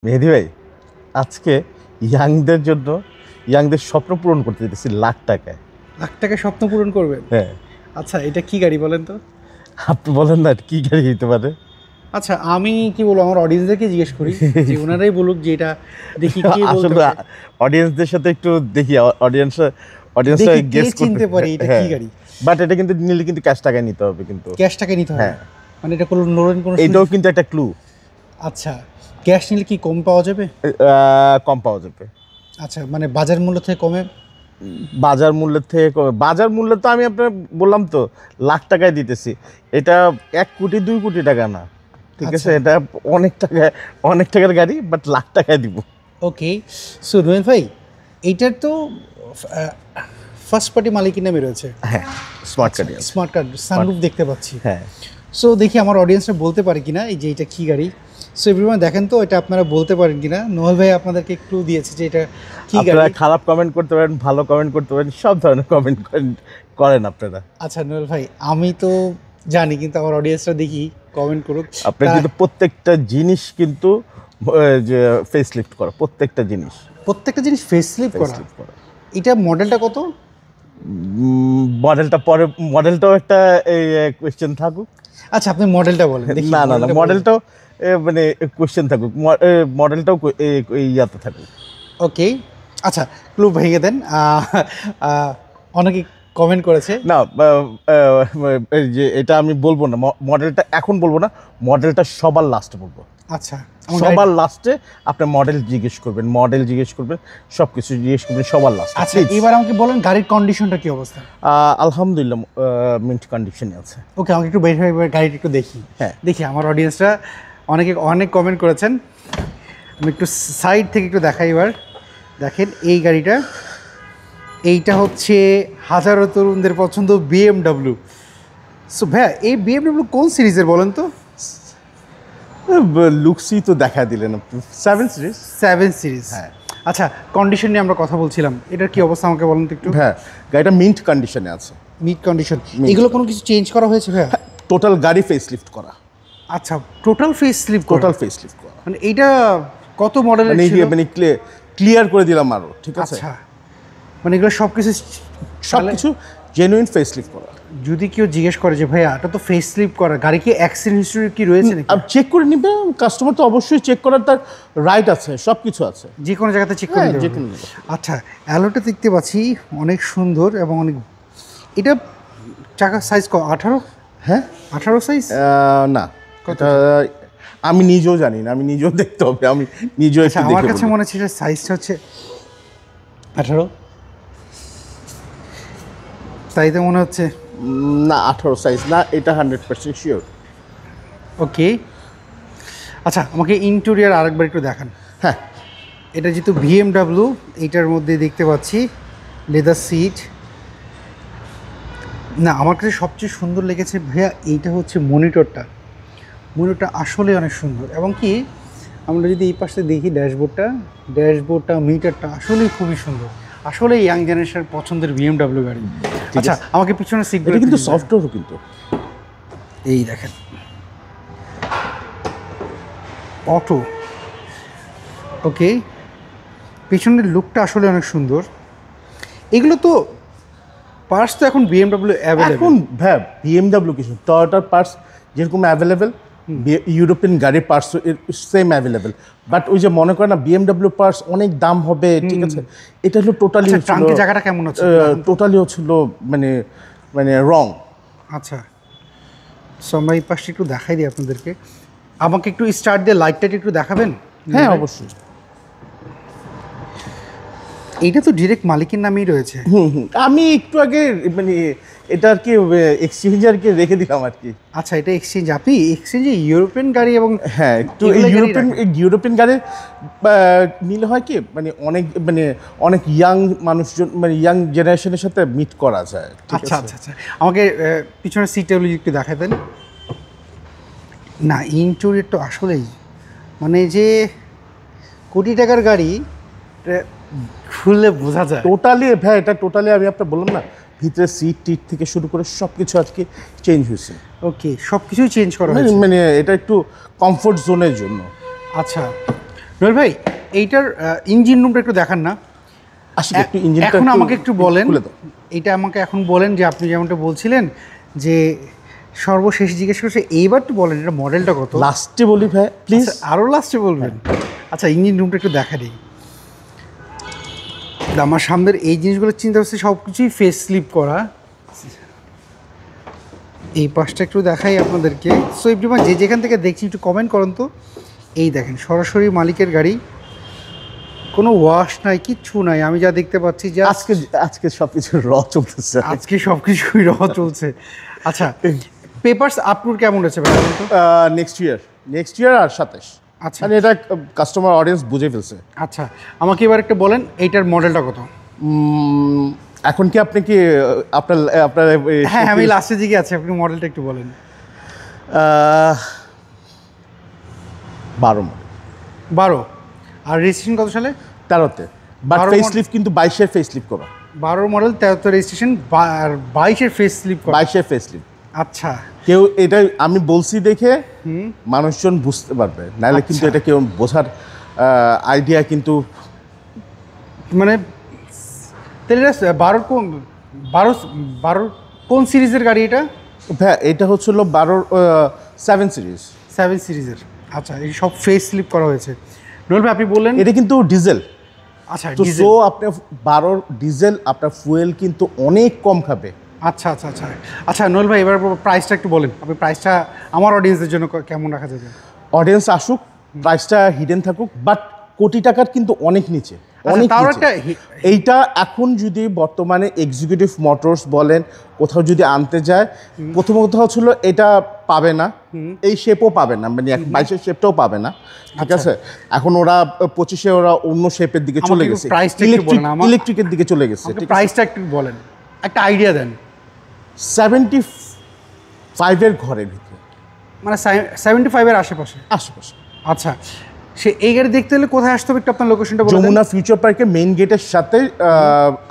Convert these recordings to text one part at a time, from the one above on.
মেহেদী ভাই, আজকে ইয়াংদের জন্য ইয়াংদের স্বপ্ন পূরণ করতে যেতেছি লাখ টাকায়। লাখ টাকা স্বপ্ন পূরণ করবেন? হ্যাঁ। আচ্ছা, এটা কি গাড়ি বলেন তো? আপনি বলেন না কি গাড়ি হইতে পারে? আচ্ছা, আমি কি বলবো, আমার অডিয়েন্সদেরকে জিজ্ঞেস করি যে ওনারাই বলুক যে এটা দেখি কি বলতে আসলে পারে। অডিয়েন্সদের সাথে একটু দেখি, অডিয়েন্সরা দেখি কে গেস চিনতে পারে এটা কি হ্যাঁ। গাড়ি। বাট এটা কিন্তু নিলে কিন্তু ক্যাশ টাকায় নিতে হবে কিন্তু। ক্যাশ টাকা নিতে হবে? হ্যাঁ। মানে এটা কোনো নোরেন কোনো এটাও কিন্তু একটা ক্লু। আচ্ছা, ক্যাশ নিলে কি কম পাওয়া যাবে? কম পাওয়া যাবে। আচ্ছা, মানে বাজার মূল্য থেকে কমে? বাজার মূল্যের থেকে বাজার মূল্য তো আমি আপনার বললাম তো লাখ টাকায় দিতেছি। এটা 1 কোটি 2 কোটি টাকা না, ঠিক আছে? আচ্ছা। এটা অনেক টাকার গাড়ি, বাট লাখ টাকায় দিব। ওকে, সো নোয়েল ভাই, এইটার তো ফার্স্ট পার্টি মালিকের নামে রয়েছে। হ্যাঁ, স্মার্ট গাড়ি আছে। স্মার্ট কার্ড, সানরুফ দেখতে পাচ্ছি। হ্যাঁ। সো দেখি আমার অডিয়েন্সরা বলতে পারে কিনা এই যে এটা কি গাড়ি। সো এভরিওয়ান দেখেন তো এটা আপনারা বলতে পারেন কিনা। নোহেল ভাই আপনাদেরকে একটু দিয়েছে যে এটা কি আপনারা গাড়ি। খারাপ কমেন্ট করতে পারেন, ভালো কমেন্ট করতে পারেন, সব ধরনের কমেন্ট করেন আপনারা। আচ্ছা নোহেল ভাই, আমি তো জানি, কিন্তু আমার অডিয়েন্সরা দেখি কমেন্ট করুক। আপনার কিন্তু প্রত্যেকটা জিনিস কিন্তু যে ফেস লিফট করা, প্রত্যেকটা জিনিস ফেসলিফট করা। facelift করা। এটা মডেলটা কত? মডেলটাও একটা কোয়েশ্চেন থাকুক। আচ্ছা, আপনি মডেলটা বলেন দেখি। না, মডেলটাও মানে কোয়েশ্চেন থাকুক, মডেলটাও ইয়াতে থাকুক। ওকে, আচ্ছা, ক্লু ভেঙে দেন। অনেকে কমেন্ট করেছে। না, এই যে এটা আমি বলবো না, মডেলটা এখন বলবো না, মডেলটা সবার লাস্টে বলবো। আচ্ছা, সবার লাস্টে আপনি মডেল জিজ্ঞেস করবেন, সব কিছু জিজ্ঞেস করবেন সবার লাস্টে। আচ্ছা, এবার আমাকে বলেন গাড়ির কন্ডিশনটা কি অবস্থা? আলহামদুলিল্লাহ মিন্ট কন্ডিশনে আছে। ওকে, আমাকে একটু বের হয়ে গাড়িটা একটু দেখি। হ্যাঁ। দেখি আমার অডিয়েন্সরা অনেক কমেন্ট করেছেন। আমি একটু সাইড থেকে একটু দেখাই এবার। দেখেন এই গাড়িটা, এইটা হচ্ছে হাজারো তরুণদের পছন্দ বিএমডাব্লিউ। সো ভাইয়া, এই বিএমডাব্লিউ কোন সিরিজের বলেন তো? লুকসই তো দেখা দিলেন আপনি, 7 সিরিজ। 7 সিরিজ। হ্যাঁ। আচ্ছা, কন্ডিশন নিয়ে আমরা কথা বলছিলাম, এটার কি অবস্থা আমাকে বলেন তো একটু। হ্যাঁ, গাড়িটা মিন্ট কন্ডিশনে আছে। মিড কন্ডিশন, এগুলো কোনো কিছু চেঞ্জ করা হয়েছে ভাইয়া? টোটাল গাড়ি ফেস লিফট করা। আচ্ছা, total face lift total face lift করা মানে এইটা কত মডেলের মানে ছিল? মানে ক্লিয়ার করে দিলাম আরো, ঠিক আছে? আচ্ছা, মানে এগুলো সব কিছু সবকিছু জেনুইন ফেস লিফট করা। যদি কেউ জিজ্ঞেস করে যে ভাইয়া এটা তো ফেস স্লিপ করা গাড়ি, কি অ্যাক্সিডেন্ট হিস্টরি কি রয়েছে নাকি? আর চেক করে নিবে কাস্টমার, তো অবশ্যই চেক করার তার রাইট আছে, সব কিছু আছে। যে কোনো জায়গাতে চেক করে হ্যাঁ, নিতে যে পারবে। কোনো জায়গায়। আচ্ছা, অ্যালোটা দেখতে পাচ্ছি অনেক সুন্দর এবং অনেক, এটা চাকার সাইজ 18? হ্যাঁ, 18 সাইজ? না, এটা আমি নিজেও জানি না, আমি নিজেও দেখতে হবে, আমি নিজেও আচ্ছা, একটু আমার দেখে কাছে বলি। মনে হচ্ছে এটা সাইজটা হচ্ছে 18, তাই তো মনে হচ্ছে। না, 18 সাইজ না, এটা 100% শিওর। ওকে, আচ্ছা, আমাকে ইন্টেরিয়র আরেকবার একটু দেখান। হ্যাঁ। এটা যেহেতু বিএমডাব্লিউ, এইটার মধ্যে দেখতে পাচ্ছি লেদার সিট। না, আমার কাছে সবচেয়ে সুন্দর লেগেছে ভাইয়া এইটা হচ্ছে মনিটরটা আসলে অনেক সুন্দর। এবং কি আমরা যদি এই পাশে দেখি ড্যাশবোর্ডটা মিটারটা আসলেই খুবই সুন্দর। আসলে ইয়াং জেনারেশনের পছন্দের বিএমডাব্লিউ গাড়ি। আচ্ছা, আমাকে পিছনে সিট এটা কিন্তু সফটওয়্যারও কিন্তু এই দেখেন, অটো। ওকে, পিছনের লুকটা আসলে অনেক সুন্দর। এগুলো তো পার্টস তো এখন বিএমডাব্লিউ অ্যাভেলেবল। এখন বিএমডাব্লিউ কিছু টয়োটার পার্টস যেরকম অ্যাভেলেবেল, ইউরোপিয়ান গাড়ির পার্টস সেম অ্যাভেলেবেল। বাট ওই যে মনে করে না বিএমডাব্লিউ পার্টস অনেক দাম হবে, ঠিক আছে? এটা হলো টোটালি ট্রাঙ্কের জায়গাটা কেমন আছে? টোটালি হচ্ছিল মানে রং। আচ্ছা, সো আমরা এই পাশটা একটু দেখাই দিই আপনাদেরকে। আমাকে একটু স্টার্ট দিয়ে লাইটটা একটু দেখাবেন? হ্যাঁ, অবশ্যই। এইটা তো ডিরেক্ট মালিকের নামেই রয়েছে। আমি একটু আগে মানে এটা আর কি এক্সচেঞ্জ আর কি রেখে দিলাম আর কি। আচ্ছা, এটা এক্সচেঞ্জ, আপনি এক্সচেঞ্জে ইউরোপিয়ান গাড়ি এবং হ্যাঁ, একটু ইউরোপিয়ান গাড়ির নিলে হয় কি মানে অনেক ইয়াং মানুষজন, মানে ইয়াং জেনারেশনের সাথে মিট করা যায়। আচ্ছা আচ্ছা আচ্ছা, আমাকে পিছনের সিটগুলো একটু দেখাই দেন না। ইন্টেরিয়র তো আসলেই মানে যে কোটি টাকার গাড়ি, খুললে বোঝা যায় টোটালি। এটা টোটালি আমি আপনার বললাম না, ভিতরে সিট টিট থেকে শুরু করে সব কিছু আজকে চেঞ্জ হয়েছে। ওকে, সব কিছুই চেঞ্জ করা হয়েছে। মানে এটা একটু কমফোর্ট জোনের জন্য। আচ্ছা, রোল ভাই এইটার ইঞ্জিন রুমটা একটু দেখান না আসলে একটু ইঞ্জিনটা এখন আমাকে একটু বলেন, খুলে দাও। এইটা আমাকে এখন বলেন যে আপনি যেমনটা বলছিলেন যে সর্বশেষ জিজ্ঞেস করছে, এইবার একটু বলেন এটা মডেলটা কত। লাস্টে বলি ভাই প্লিজ। আরও লাস্টে বলবেন? আচ্ছা ইঞ্জিন রুমটা একটু দেখা দিই। আমার সামনের এই জিনিসগুলো চিন্তা করছে সব কিছুই ফেস স্লিপ করা। এই পাশটা একটু দেখাই আপনাদেরকে। সো এভরিওয়ান যে যেখান থেকে দেখছি একটু কমেন্ট করুন তো। এই দেখেন সরাসরি মালিকের গাড়ি, কোনো ওয়াশ নাই, কিচ্ছু নাই, আমি যা দেখতে পাচ্ছি যে আজকে সবকিছু র চলতেছে, আজকে সব কিছুই র চলছে। আচ্ছা পেপারস আপলোড কেমন হচ্ছে ভাই? নেক্সট ইয়ার আর 27। আচ্ছা মানে এটা কাস্টমার অডিয়েন্স বুঝে ফেলছে। আচ্ছা আমাকে এবার একটা বলেন এইটার মডেলটা কত? এখন কি আপনি কি আপনার হ্যাঁ আমি লাস্টের দিকে আছি, আপনি মডেলটা একটু বলেন। 12 মডেল। 12 আর রেজিস্ট্রেশন কত সালে? 13-তে, বাট 12 ফেসলিফট কিন্তু 22-এর ফেসলিফট করা। 12 মডেল 13 রেজিস্ট্রেশন আর 22-এর ফেস স্লিপ করা। 22-এর ফেসলিফট। আচ্ছা কেউ এটা আমি বলছি দেখে মানুষজন বুঝতে পারবে, নাহলে কিন্তু এটা কেউ বোঝার আইডিয়া কিন্তু মানে তাহলে 12 কোন সিরিজের গাড়ি এটা? ভাই এটা হচ্ছিল 7 সিরিজ। 7 সিরিজের। আচ্ছা এই সব ফেস স্লিপ করা হয়েছে। নোল ভাই আপনি বললেন এটা কিন্তু ডিজেল। আচ্ছা তো সো আপনার 12 ডিজেল, আপনার ফুয়েল কিন্তু অনেক কম খাবে। আচ্ছা আচ্ছা আচ্ছা আচ্ছা নোল ভাই এবার প্রাইসটা একটু বলেন, আপনি প্রাইসটা আমার অডিয়েন্সের জন্য কেমন রাখা যাবে? অডিয়েন্স আসুক, প্রাইসটা হিডেন থাকুক, বাট কোটি টাকার কিন্তু অনেক নিচে, অনেক তাও নিচে। একটা এইটা এখন যদি বর্তমানে এক্সিকিউটিভ মোটরস বলেন কোথাও যদি আনতে যায়, প্রথম কথা হচ্ছিল এটা পাবে না, এই শেপও পাবে না, মানে 22-এর শেপটাও পাবে না, ঠিক আছে? এখন ওরা 25-এ ওরা অন্য শেপের দিকে চলে গেছে, ইলেকট্রিকের দিকে চলে গেছে। প্রাইসটা একটু বলেন, একটা আইডিয়া দেন। 75-এর ঘরের ভিতরে, মানে 75-এর আশেপাশে। আচ্ছা সে এই গাড়ি দেখতে হলে কোথায় আসতে হবে একটু আপনার লোকেশনটা বলে দেন। যমুনা ফিউচার পার্কের মেইন গেটের সাথে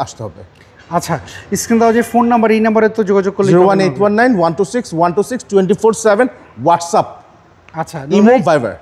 আসতে হবে। আচ্ছা স্ক্রিন দেওয়া যে ফোন নাম্বার, এই নাম্বারে তো যোগাযোগ করলে 01819 126 126 24/7 হোয়াটসঅ্যাপ, আচ্ছা ইমো, ভাইবার।